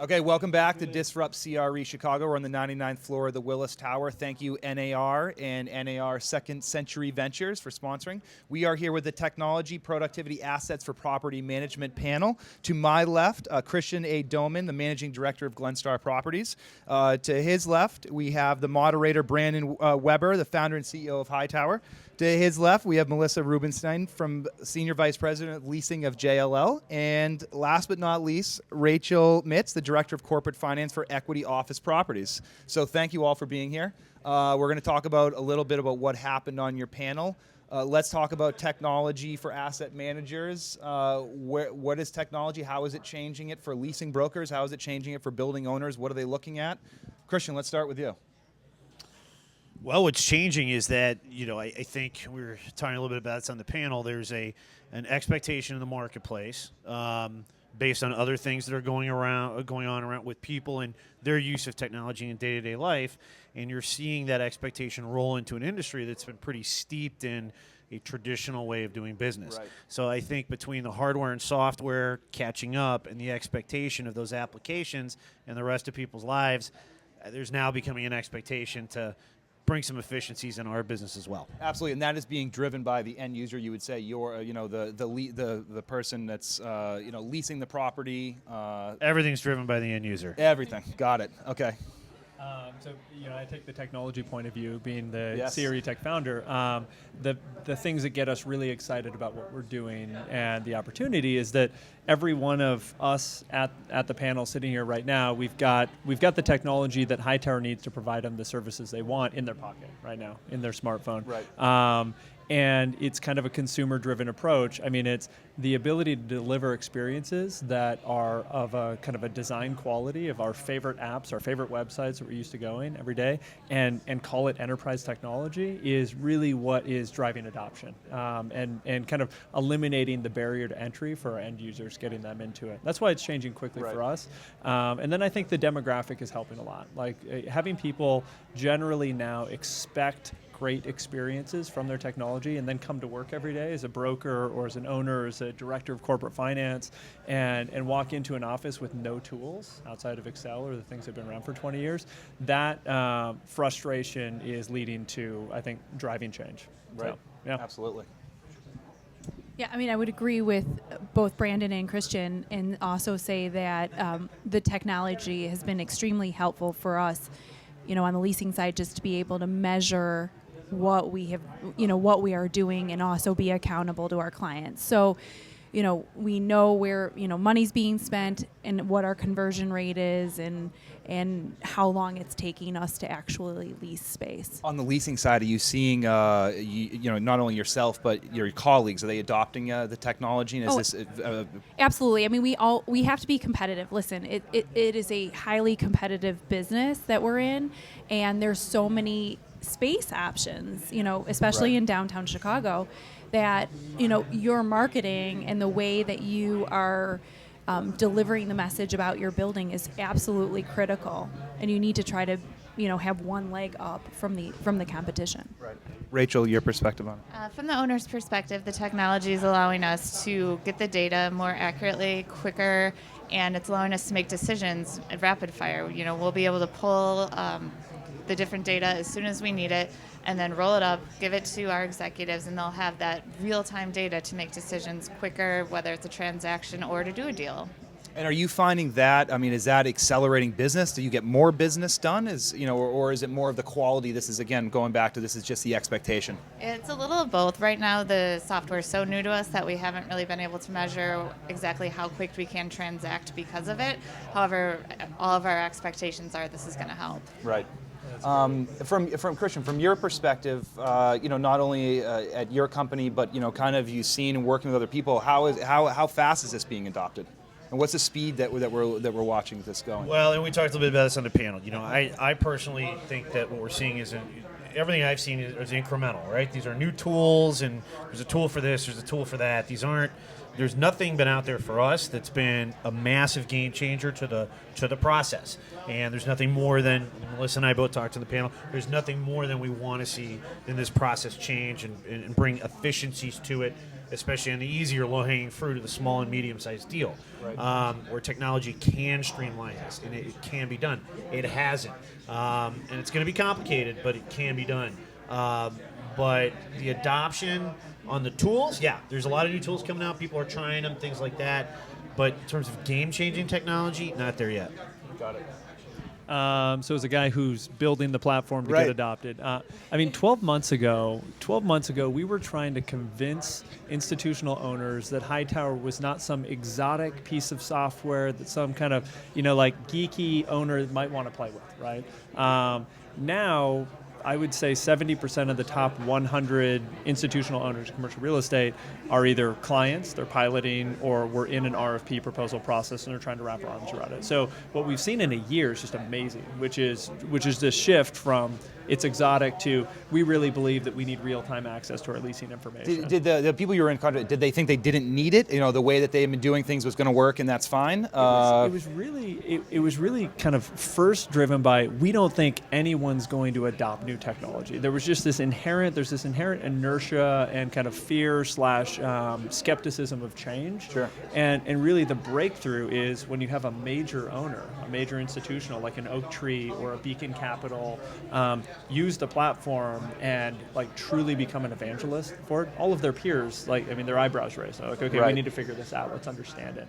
Okay, welcome back to DisruptCRE Chicago. We're on the 99th floor of the Willis Tower. Thank you, NAR and NAR Second Century Ventures for sponsoring. We are here with the Technology Productivity Assets for Property Management panel. To my left, Christian A. Domin, the Managing Director of Glenstar Properties. To his left, we have the moderator, Brandon Weber, the founder and CEO of Hightower. To his left, we have Melissa Rubenstein, from Senior Vice President of Leasing of JLL. And last but not least, Rachel Mitz, the Director of Corporate Finance for Equity Office Properties. So thank you all for being here. We're going to talk about a little bit about what happened on your panel. Let's talk about technology for asset managers. What is technology? How is it changing it for leasing brokers? How is it changing it for building owners? What are they looking at? Christian, let's start with you. Well, what's changing is that, I think we were talking a little bit about this on the panel. There's an expectation in the marketplace based on other things that are going on around with people and their use of technology in day-to-day life, and you're seeing that expectation roll into an industry that's been pretty steeped in a traditional way of doing business. Right. So I think between the hardware and software catching up and the expectation of those applications and the rest of people's lives, there's now becoming an expectation to bring some efficiencies in our business as well. Absolutely, and that is being driven by the end user. You would say you're, the person that's, leasing the property. Everything's driven by the end user. Everything. Got it. Okay. I take the technology point of view, being the Yes. CRE Tech founder. The things that get us really excited about what we're doing and the opportunity is that every one of us at the panel sitting here right now, we've got the technology that Hightower needs to provide them the services they want in their pocket right now, in their smartphone. Right. And it's kind of a consumer-driven approach. I mean, it's the ability to deliver experiences that are of a kind of a design quality of our favorite apps, our favorite websites that we're used to going every day, and call it enterprise technology is really what is driving adoption, and kind of eliminating the barrier to entry for our end users, getting them into it. That's why it's changing quickly Right. for us. And then I think the demographic is helping a lot. Like having people generally now expect great experiences from their technology and then come to work every day as a broker or as an owner or as a director of corporate finance and walk into an office with no tools outside of Excel or the things that have been around for 20 years. That frustration is leading to, I think, driving change. Right. So, yeah. Absolutely. Yeah, I mean, I would agree with both Brandon and Christian and also say that the technology has been extremely helpful for us, on the leasing side, just to be able to measure what we have, what we are doing and also be accountable to our clients. So, we know where, money's being spent and what our conversion rate is and how long it's taking us to actually lease space. On the leasing side, are you seeing, not only yourself but your colleagues? Are they adopting the technology? And is this Absolutely. I mean, we have to be competitive. Listen, it is a highly competitive business that we're in, and there's so many space options, especially Right. in downtown Chicago, that, your marketing and the way that you are delivering the message about your building is absolutely critical, and you need to try to, have one leg up from the competition. Right. Rachel, your perspective on it? From the owner's perspective, the technology is allowing us to get the data more accurately, quicker, and it's allowing us to make decisions at rapid fire. We'll be able to pull the different data as soon as we need it and then roll it up, give it to our executives, and they'll have that real-time data to make decisions quicker, whether it's a transaction or to do a deal. And are you finding that, is that accelerating business? Do you get more business done? Or is it more of the quality? This is, again, going back to this is just the expectation. It's a little of both. Right now, the software is so new to us that we haven't really been able to measure exactly how quick we can transact because of it. However, all of our expectations are this is going to help. Right. From Christian, from your perspective, not only at your company, but kind of you've seen and working with other people, how fast is this being adopted, and what's the speed that we're watching this going? Well, and we talked a little bit about this on the panel. I personally think that what we're seeing is everything I've seen is incremental, right? These are new tools, and there's a tool for this, there's a tool for that. There's nothing been out there for us that's been a massive game changer to the process. And there's nothing more than, Melissa and I both talked to the panel, there's nothing more than we want to see in this process change and bring efficiencies to it especially on the easier low-hanging fruit of the small and medium-sized deal, where technology can streamline this, and it can be done. It hasn't, and it's going to be complicated, but it can be done. But the adoption on the tools, yeah, there's a lot of new tools coming out. People are trying them, things like that. But in terms of game-changing technology, not there yet. Got it. So as a guy who's building the platform to get adopted, 12 months ago, we were trying to convince institutional owners that Hightower was not some exotic piece of software that some kind of, like geeky owner might want to play with, right? Now, I would say 70% of the top 100 institutional owners of commercial real estate are either clients, they're piloting, or we're in an RFP proposal process and are trying to wrap our arms around it. So what we've seen in a year is just amazing, which is this shift from it's exotic to we really believe that we need real-time access to our leasing information. Did the people you were in contact, did they think they didn't need it? The way that they had been doing things was going to work, and that's fine. It was really kind of first driven by we don't think anyone's going to adopt new technology. There was just this inherent inertia and kind of fear / skepticism of change. Sure. And really the breakthrough is when you have a major owner, a major institutional like an Oak Tree or a Beacon Capital, use the platform and like truly become an evangelist for it. All of their peers, their eyebrows raise. They're like, okay, we need to figure this out. Let's understand it.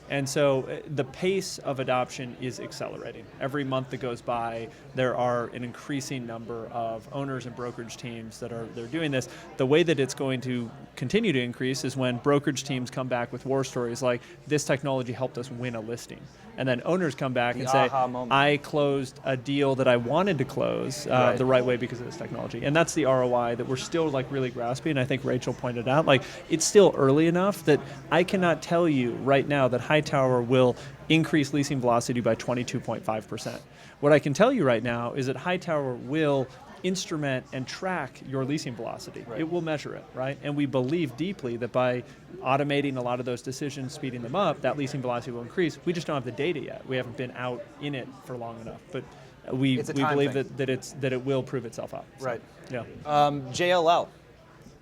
And so the pace of adoption is accelerating. Every month that goes by, there are an increasing number of owners and brokerage teams they're doing this. The way that it's going to continue to increase is when brokerage teams come back with war stories like, this technology helped us win a listing. And then owners come back and say, I closed a deal that I wanted to close the right way because of this technology. And that's the ROI that we're still really grasping. I think Rachel pointed out, it's still early enough that I cannot tell you right now that Hightower will increase leasing velocity by 22.5%. What I can tell you right now is that Hightower will instrument and track your leasing velocity. It will measure it, right? And we believe deeply that by automating a lot of those decisions, speeding them up, that leasing velocity will increase. We just don't have the data yet. We haven't been out in it for long enough. But we believe that it will prove itself out. So, right. Yeah. JLL.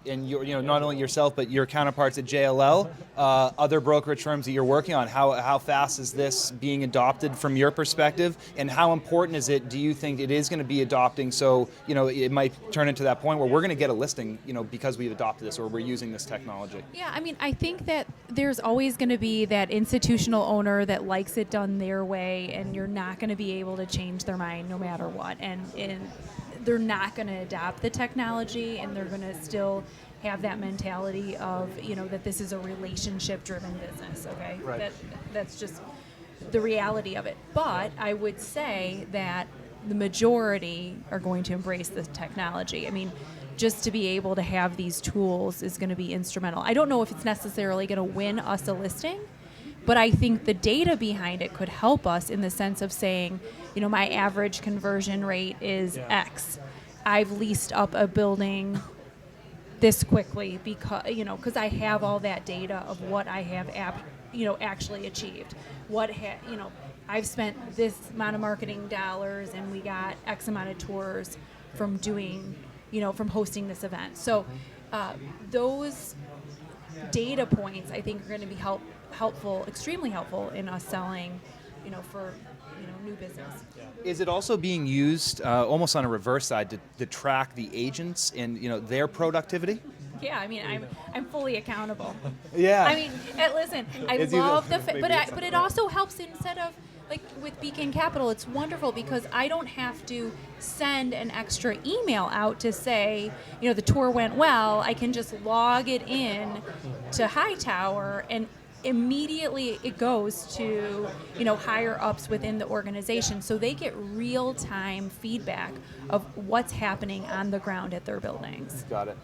And not only yourself, but your counterparts at JLL, other brokerage firms that you're working on, how fast is this being adopted from your perspective, and how important is it, do you think it is going to be adopting so, it might turn into that point where we're going to get a listing, because we've adopted this or we're using this technology? Yeah, I think that there's always going to be that institutional owner that likes it done their way, and you're not going to be able to change their mind no matter what. And they're not going to adopt the technology, and they're going to still have that mentality of, that this is a relationship-driven business, okay? Right. That's just the reality of it. But I would say that the majority are going to embrace the technology. Just to be able to have these tools is going to be instrumental. I don't know if it's necessarily going to win us a listing, but I think the data behind it could help us in the sense of saying, my average conversion rate is X. I've leased up a building this quickly because I have all that data of what I have actually achieved. I've spent this amount of marketing dollars and we got X amount of tours from doing, from hosting this event. So those data points I think are going to be helpful, extremely helpful in us selling, for new business. Is it also being used almost on a reverse side to track the agents and their productivity? Yeah, I'm fully accountable. Yeah. Listen, I love but it also helps instead of like with Beacon Capital. It's wonderful because I don't have to send an extra email out to say, the tour went well. I can just log it in to Hightower and immediately it goes to higher ups within the organization, so they get real-time feedback of what's happening on the ground at their buildings. Got it.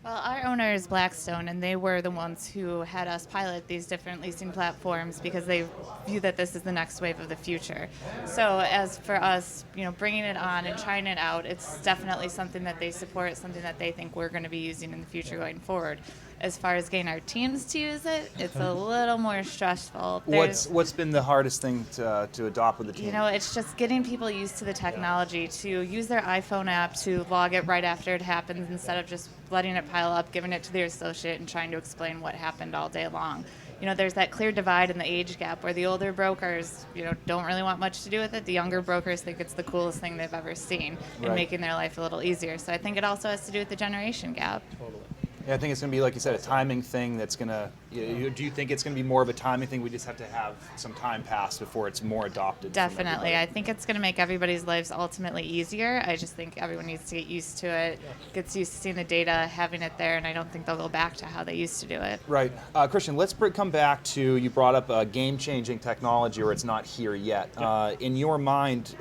Well, our owner is Blackstone, and they were the ones who had us pilot these different leasing platforms because they view that this is the next wave of the future. So as for us, bringing it on and trying it out, it's definitely something that they support, something that they think we're going to be using in the future going forward. As far as getting our teams to use it, it's a little more stressful. What's been the hardest thing to adopt with the team? You know, it's just getting people used to the technology, to use their iPhone app to log it right after it happens instead of just letting it pile up, giving it to their associate and trying to explain what happened all day long. You know, there's that clear divide in the age gap where the older brokers, you know, don't really want much to do with it. The younger brokers think it's the coolest thing they've ever seen and making their life a little easier. So I think it also has to do with the generation gap. Totally. Yeah, I think it's going to be, like you said, a timing thing that's going to, do you think it's going to be more of a timing thing? We just have to have some time pass before it's more adopted. Definitely. I think it's going to make everybody's lives ultimately easier. I just think everyone needs to get used to it, gets used to seeing the data, having it there, and I don't think they'll go back to how they used to do it. Right. Christian, let's come back to, you brought up game-changing technology, or it's not here yet. In your mind,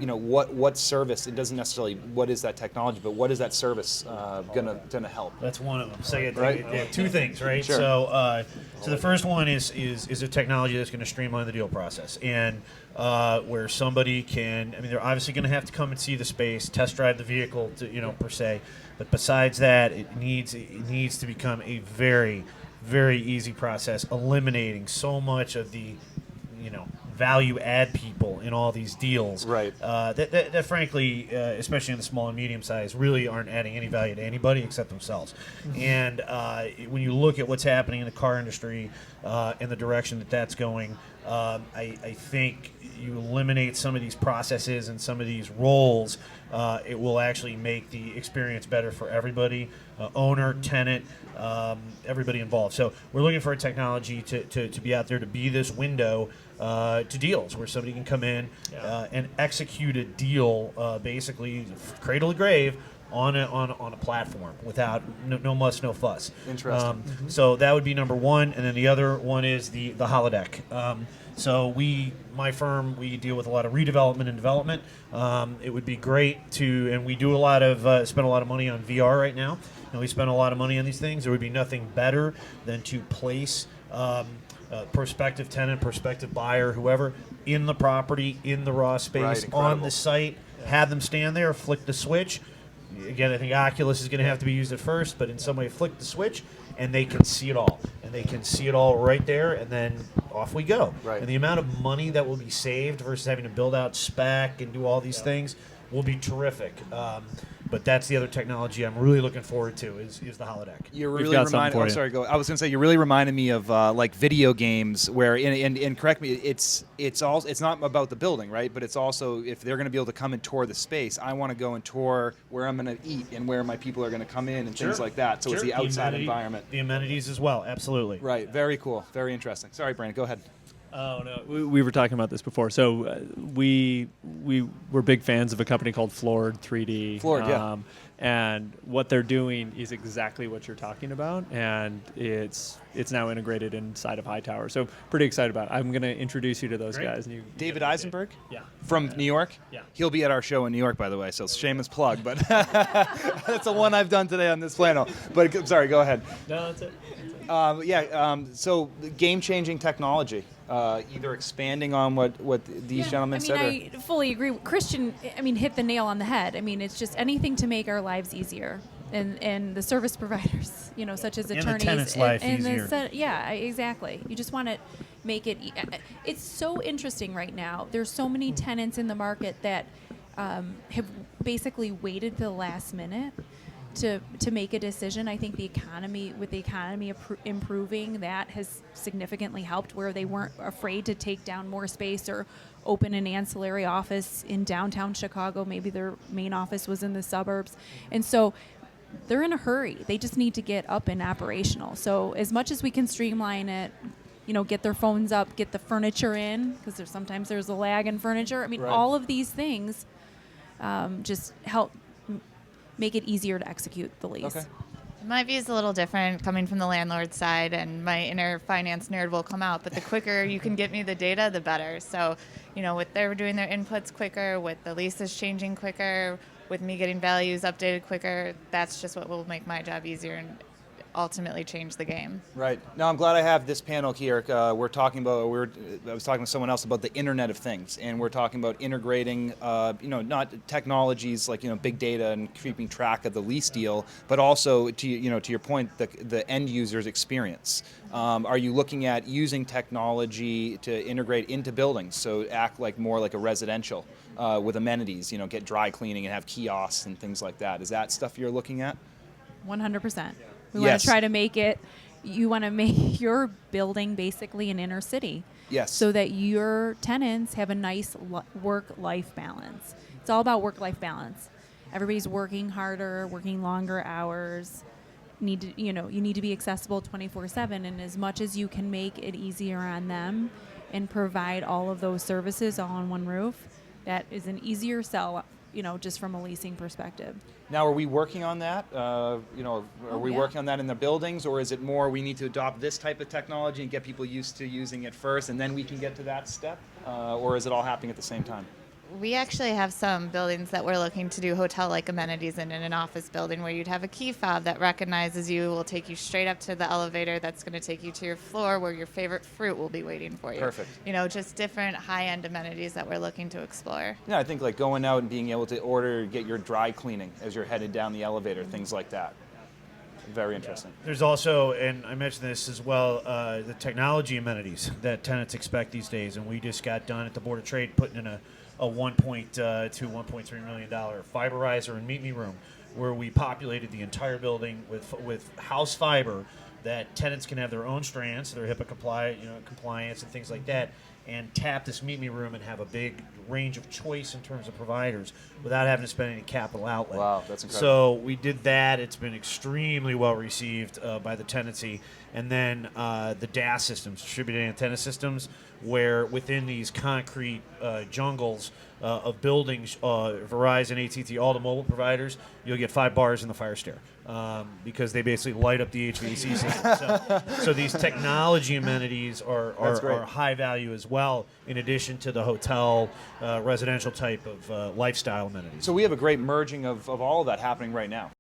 what service, it doesn't necessarily, what is that technology, but what is that service gonna help? That's one of them. So Right. they have two things, right? Sure. So the first one is a technology that's going to streamline the deal process, and where somebody can, I mean, they're obviously going to have to come and see the space, test drive the vehicle, per se. But besides that, it needs to become a very, very easy process, eliminating so much of the, value add people in all these deals. Right. That frankly, especially in the small and medium size, really aren't adding any value to anybody except themselves. And when you look at what's happening in the car industry and the direction that that's going, I think you eliminate some of these processes and some of these roles, it will actually make the experience better for everybody, owner, tenant, everybody involved. So we're looking for a technology to be out there, to be this window to deals where somebody can come in and execute a deal, basically cradle to grave, on a platform without no muss, no fuss. Interesting. So that would be number one, and then the other one is the holodeck. So my firm, we deal with a lot of redevelopment and development. It would be great to, and we do spend a lot of money on VR right now, and we spend a lot of money on these things. There would be nothing better than to place prospective tenant, prospective buyer, whoever, in the property, in the raw space, on the site, have them stand there, flick the switch. Again, I think Oculus is going to have to be used at first, but in some way flick the switch, and they can see it all. And they can see it all right there, and then off we go. Right. And the amount of money that will be saved versus having to build out spec and do all these things will be terrific. But that's the other technology I'm really looking forward to is the holodeck. You're We've really got something reminding. for you. Sorry, go. I was going to say you're really reminding me of like video games where, and correct me, it's not about the building, right? But it's also if they're going to be able to come and tour the space. I want to go and tour where I'm going to eat and where my people are going to come in and things like that. So it's the outside environment. The amenities as well, absolutely. Right. Very cool. Very interesting. Sorry, Brandon. Go ahead. Oh no, we were talking about this before. So we were big fans of a company called Floored 3D. Floored, yeah. And what they're doing is exactly what you're talking about, and it's now integrated inside of Hightower. So pretty excited about it. I'm going to introduce you to those guys. And David Eisenberg? Yeah. From New York? Yeah. He'll be at our show in New York, by the way, so shameless plug, but that's the one I've done today on this panel. But sorry, go ahead. No, that's it. So game-changing technology, either expanding on what these gentlemen said. I fully agree. Christian, hit the nail on the head. It's just anything to make our lives easier, and the service providers, such as attorneys, and the tenant's life easier. Exactly. You just want to make it. It's so interesting right now. There's so many tenants in the market that have basically waited till the last minute to make a decision. I think with the economy improving, that has significantly helped, where they weren't afraid to take down more space or open an ancillary office in downtown Chicago. Maybe their main office was in the suburbs. And so they're in a hurry. They just need to get up and operational. So as much as we can streamline it, get their phones up, get the furniture in, because sometimes there's a lag in furniture. All of these things just help make it easier to execute the lease. Okay. My view is a little different coming from the landlord side, and my inner finance nerd will come out, but the quicker you can get me the data, the better. So, with they're doing their inputs quicker, with the leases changing quicker, with me getting values updated quicker, that's just what will make my job easier. And ultimately change the game. Right. Now, I'm glad I have this panel here. I was talking to someone else about the Internet of Things, and we're talking about integrating, not technologies like, big data and keeping track of the lease deal, but also to your point, the end user's experience. Are you looking at using technology to integrate into buildings, so act like more like a residential with amenities, get dry cleaning and have kiosks and things like that? Is that stuff you're looking at? 100%. We Yes. want to try to make it, you want to make your building basically an inner city. Yes. So that your tenants have a nice work-life balance. It's all about work-life balance. Everybody's working harder, working longer hours. You need to be accessible 24/7, and as much as you can make it easier on them and provide all of those services all on one roof, that is an easier sell, just from a leasing perspective. Now, are we working on that? Are we yeah. working on that in the buildings, or is it more we need to adopt this type of technology and get people used to using it first, and then we can get to that step? Or is it all happening at the same time? We actually have some buildings that we're looking to do hotel-like amenities in an office building where you'd have a key fob that recognizes you, will take you straight up to the elevator that's going to take you to your floor where your favorite fruit will be waiting for you. Perfect. Just different high-end amenities that we're looking to explore. Yeah, I think like going out and being able to get your dry cleaning as you're headed down the elevator, things like that. Very interesting. There's also, and I mentioned this as well, the technology amenities that tenants expect these days. And we just got done at the Board of Trade putting in a $1.3 million fiberizer and meet me room, where we populated the entire building with house fiber that tenants can have their own strands, their HIPAA compliance and things like that, and tap this meet me room and have a big range of choice in terms of providers without having to spend any capital outlay. Wow, that's incredible. So we did that. It's been extremely well received by the tenancy. And then the DAS systems, distributed antenna systems, where within these concrete jungles of buildings, Verizon, AT&T, all the mobile providers, you'll get 5 bars in the fire stair because they basically light up the HVAC system. So these technology amenities are high value as well, in addition to the hotel, residential type of lifestyle amenities. So we have a great merging of all of that happening right now.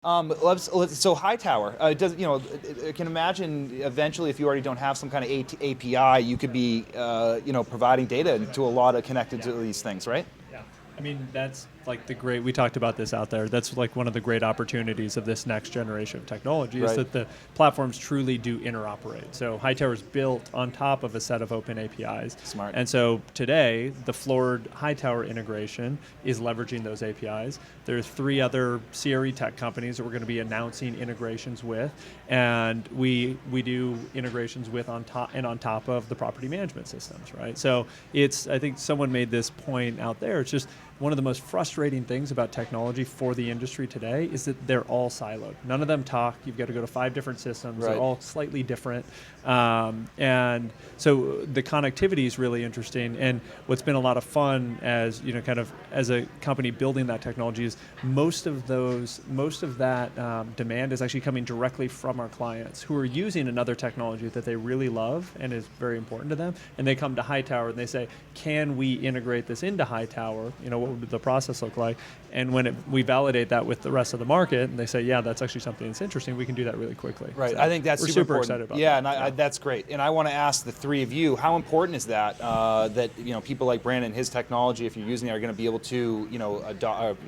So Hightower, I can imagine eventually if you already don't have some kind of API, you could be, providing data to a lot of connected to these things, right? Yeah. I mean, that's like we talked about this out there. That's like one of the great opportunities of this next generation of technology is that the platforms truly do interoperate. So Hightower is built on top of a set of open APIs. Smart. And so today, the floored Hightower integration is leveraging those APIs. There's 3 other CRE tech companies that we're going to be announcing integrations with, and we do integrations with on top of the property management systems, right? So I think someone made this point out there. It's just one of the most frustrating things about technology for the industry today is that they're all siloed. None of them talk. You've got to go to 5 different systems. Right. They're all slightly different. And so the connectivity is really interesting. And what's been a lot of fun as a company building that technology is most of that demand is actually coming directly from our clients who are using another technology that they really love and is very important to them. And they come to Hightower and they say, can we integrate this into Hightower? What would the process look like? And when we validate that with the rest of the market, and they say, yeah, that's actually something that's interesting, we can do that really quickly. Right. So I think that's we're super important. excited about that. that. And that's great. And I want to ask the 3 of you, how important is that that people like Brandon, his technology, if you're using it, are going to be able to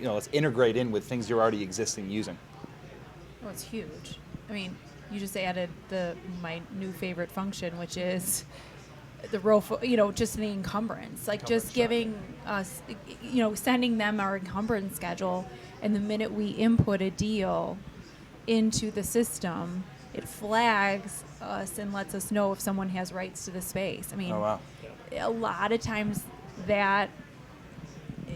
let's integrate in with things you're already existing using. Well, it's huge. I mean, you just added my new favorite function, which is the just the encumbrance, just giving us, sending them our encumbrance schedule, and the minute we input a deal into the system, it flags us and lets us know if someone has rights to the space. I mean, Oh, wow. a lot of times that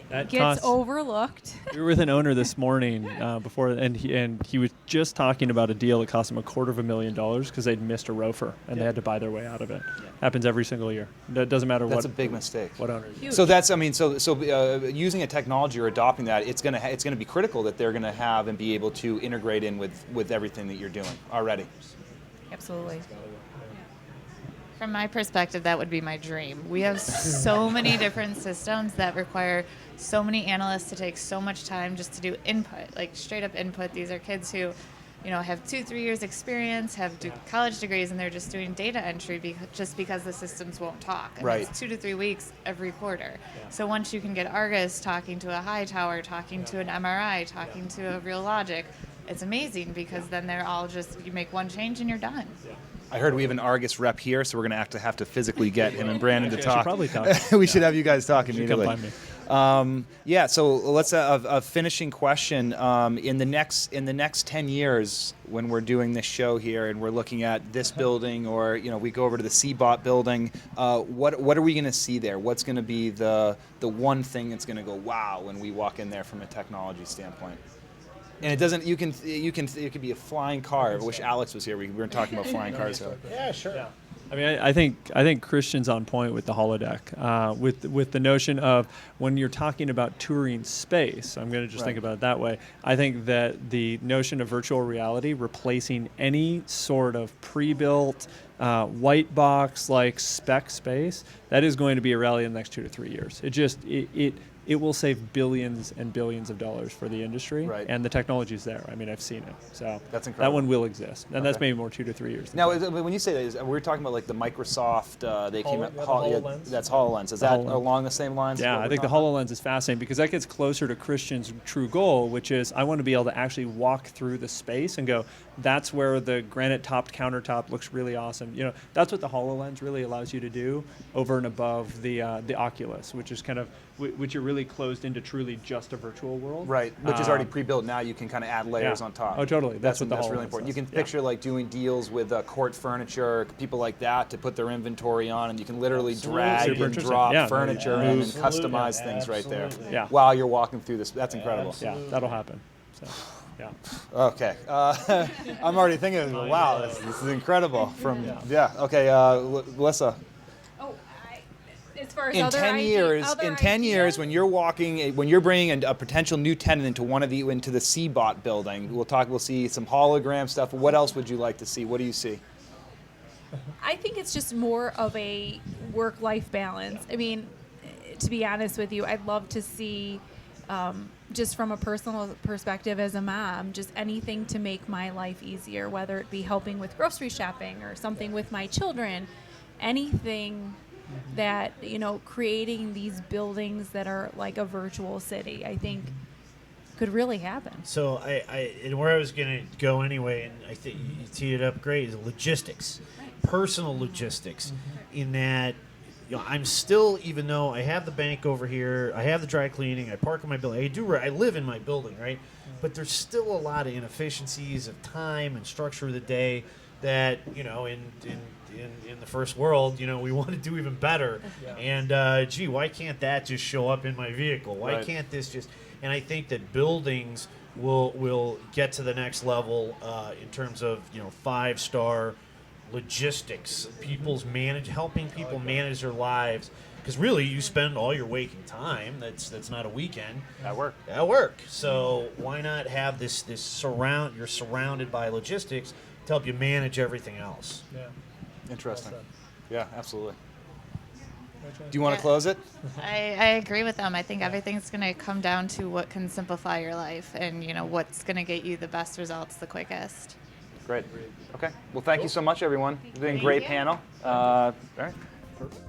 That gets costs- overlooked. We were with an owner this morning before, and he was just talking about a deal that cost him $250,000 because they'd missed a roofer and they had to buy their way out of it. Happens every single year. It doesn't matter That's a big mistake. what owner. Huge. So that's, using a technology or adopting that, it's gonna be critical that they're gonna have and be able to integrate in with everything that you're doing already. Absolutely. From my perspective, that would be my dream. We have so many different systems that require so many analysts to take so much time just to do input, like straight up input. These are kids who, have 2-3 years experience, have college degrees, and they're just doing data entry just because the systems won't talk. And Right. it's 2 to 3 weeks every quarter. So once you can get Argus talking to a Hightower, talking to an MRI, talking to a Real Logic, it's amazing because then they're all you make one change and you're done. I heard we have an Argus rep here, so we're going to have to physically get him and Brandon to Actually, I talk. should probably talk. We should have you guys talk You should come immediately. find me. Yeah, so let's a finishing question. In the next 10 years, when we're doing this show here and we're looking at this building, or we go over to the CBOT building, what are we going to see there? What's going to be the one thing that's going to go wow when we walk in there from a technology standpoint? And it doesn't. It could be a flying car. I wish Alex was here. We were talking about flying cars. So. Yeah, sure. Yeah. I mean, I think Christian's on point with the holodeck, with the notion of when you're talking about touring space. I'm going to just think about it that way. I think that the notion of virtual reality replacing any sort of pre-built white box like spec space, that is going to be a rally in the next 2 to 3 years. It will save billions and billions of dollars for the industry, Right. and the technology is there. I mean, I've seen it, so That's that incredible. one will exist, and that's Okay. maybe more 2 to 3 years. Now, when you say that, we're talking about like the Microsoft. They came out. The HoloLens. That's HoloLens. Is The that HoloLens. along the same lines? as Yeah, what I we're think the talking HoloLens is fascinating because that gets closer to Christian's true goal, which is I want to be able to actually walk through the space and go, that's where the granite-topped countertop looks really awesome. That's what the HoloLens really allows you to do over and above the Oculus, which is kind of, which you're really closed into truly just a virtual world. Right, which is already pre-built. Now you can kind of add layers yeah. on top. Oh, totally. That's what the really HoloLens important. does. You can Yeah. picture like doing deals with court furniture, people like that, to put their inventory on, and you can literally drag Super and interesting. drop Yeah, furniture no, in and absolutely. customize things right there Yeah. while you're walking through this. That's incredible. Yeah, that'll happen. So, yeah. Okay, I'm already thinking, wow, this is incredible. Okay, Melissa. As far as In other 10 years, other in 10 years, ideas? when you're bringing a potential new tenant into the CBOT building, we'll see some hologram stuff. What else would you like to see? What do you see? I think it's just more of a work-life balance. I mean, to be honest with you, I'd love to see, just from a personal perspective as a mom, just anything to make my life easier, whether it be helping with grocery shopping or something with my children, anything that, creating these buildings that are like a virtual city, I think could really happen. So and where I was going to go anyway, and I think you teed it up great, is logistics, personal logistics, in that I'm still, even though I have the bank over here, I have the dry cleaning, I park in my building, I live in my building, right? But there's still a lot of inefficiencies of time and structure of the day that in the first world, we want to do even better. Yeah. And gee, why can't that just show up in my vehicle? Why Right. can't this just? And I think that buildings will get to the next level in terms of 5-star logistics, helping people manage their lives. Because really, you spend all your waking time. That's not a weekend. At work. At work. So why not have this surround? You're surrounded by logistics to help you manage everything else. Yeah. Interesting. Yeah, absolutely. Do you want to close it? I agree with them. I think everything's going to come down to what can simplify your life and, what's going to get you the best results the quickest. Great. Okay. Well, thank you so much, everyone. It's been a great panel. All right. Perfect.